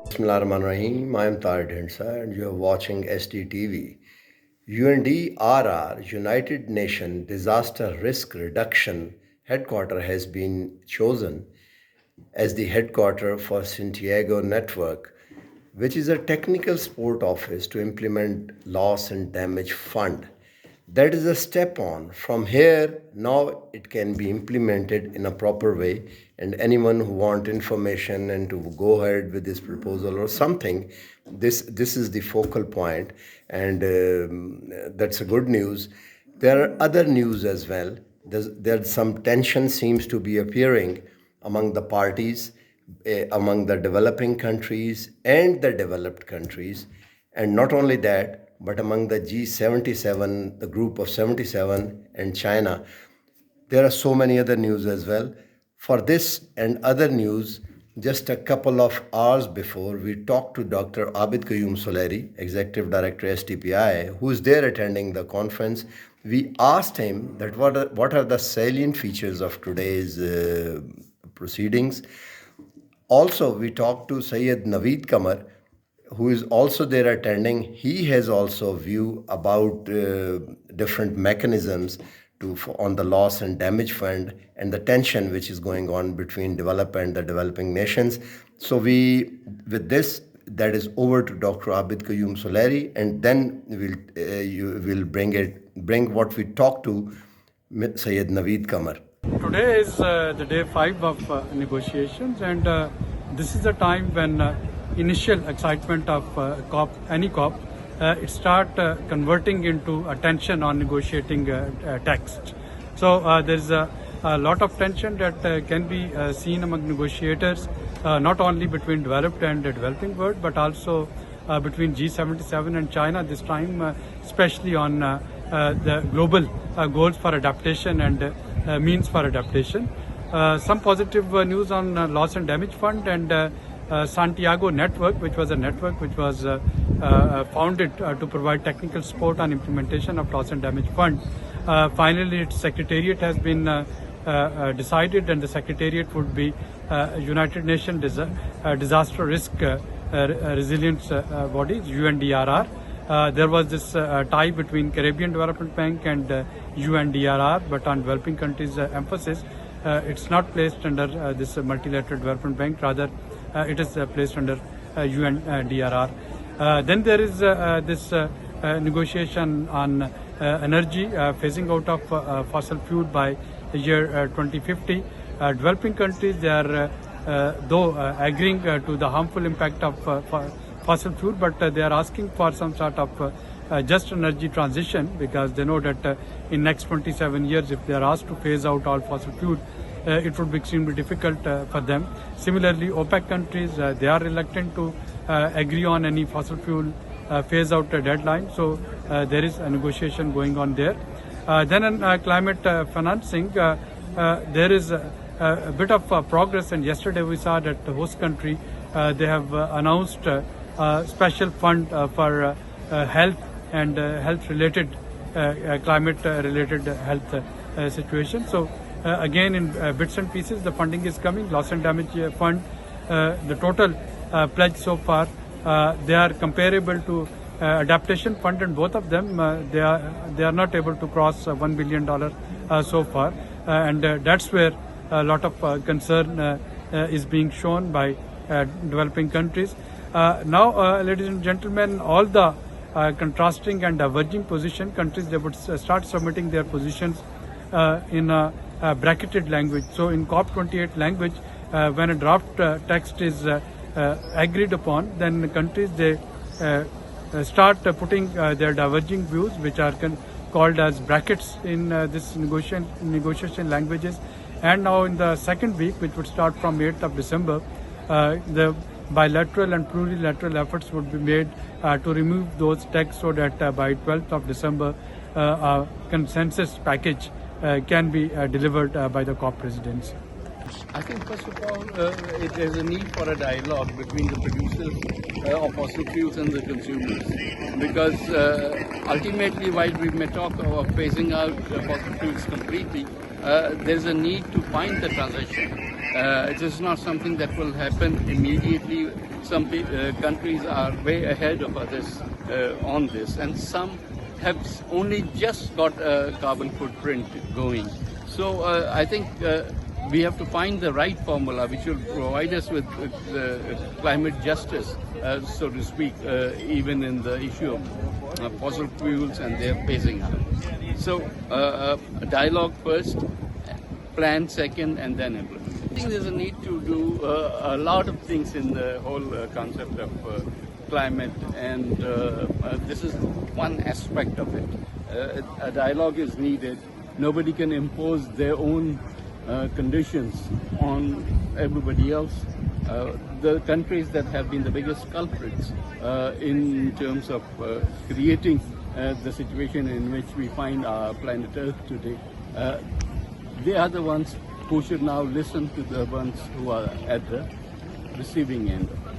Bismillahirrahmanirrahim. I am Tahir Dhindsa and you are watching SDTV. UNDRR, United Nations Disaster Risk Reduction Headquarter, has been chosen as the headquarter for Santiago Network, which is a technical support office to implement loss and damage fund. That is a step on. From here, now it can be implemented in a proper way, and anyone who want information and to go ahead with this proposal or something, this is the focal point, and that's a good news. There are other news as well. There's some tension seems to be appearing among the parties, among the developing countries and the developed countries, and not only that, but among the G77, the group of 77 and China. There are so many other news as well. For this and other news, just a couple of hours before, we talked to Dr. Abid Suleri, Executive Director, SDPI, who is there attending the conference. We asked him that what are the salient features of today's proceedings. Also, we talked to Syed Naveed Qamar, who is also there attending. He has also a view about different mechanisms on the loss and damage fund and the tension which is going on between developed and the developing nations. So with this, that is over to Dr. Abid Suleri, and then you will bring what we talked to Syed Naveed Qamar. Today is the day 5 of negotiations, and this is the time when initial excitement of any COP, it start converting into a tension on negotiating text. So there's a lot of tension that can be seen among negotiators, not only between developed and the developing world, but also between G77 and China this time, especially on the global goals for adaptation and means for adaptation. Some positive news on loss and damage fund and Santiago Network, which was a network which was founded to provide technical support on implementation of loss and damage fund. Finally, its secretariat has been decided, and the secretariat would be United Nations Disaster Risk Resilience Body, UNDRR. There was this tie between Caribbean Development Bank and UNDRR, but on developing countries' emphasis, it's not placed under this multilateral development bank. Rather, it is placed under UNDRR. Then there is this negotiation on energy, phasing out of fossil fuel by the year 2050. Developing countries, they are though agreeing to the harmful impact of fossil fuel, but they are asking for some sort of just energy transition, because they know that in next 27 years, if they are asked to phase out all fossil fuel, it would be extremely difficult for them. Similarly, OPEC countries, they are reluctant to agree on any fossil fuel phase out deadline. So there is a negotiation going on there. Then on climate financing, there is a bit of progress. And yesterday we saw that the host country, they have announced a special fund for health and health-related, climate-related health situation. So again, in bits and pieces, the funding is coming. Loss and damage fund, the total pledge so far, they are comparable to adaptation fund, and both of them they are not able to cross $1 billion so far, and that's where a lot of concern is being shown by developing countries. Now, ladies and gentlemen, all the contrasting and diverging position countries, they would start submitting their positions in a bracketed language. So in COP28 language, when a draft text is agreed upon, then the countries, they start putting their diverging views, which are called as brackets in this negotiation languages. And now in the second week, which would start from 8th of December, the bilateral and plurilateral efforts would be made to remove those texts, so that by 12th of December, a consensus package can be delivered by the COP presidency. I think first of all, there's a need for a dialogue between the producers of fossil fuels and the consumers, because ultimately, while we may talk of phasing out fossil fuels completely, there's a need to find the transition. It is not something that will happen immediately. Some countries are way ahead of others on this, and some have only just got a carbon footprint going. So I think we have to find the right formula which will provide us with climate justice, so to speak, even in the issue of fossil fuels and their phasing out. So dialogue first, plan second, and then implement. I think there's a need to do a lot of things in the whole concept of climate, and this is one aspect of it. A dialogue is needed. Nobody can impose their own conditions on everybody else. The countries that have been the biggest culprits in terms of creating the situation in which we find our planet Earth today, they are the ones who should now listen to the ones who are at the receiving end of it.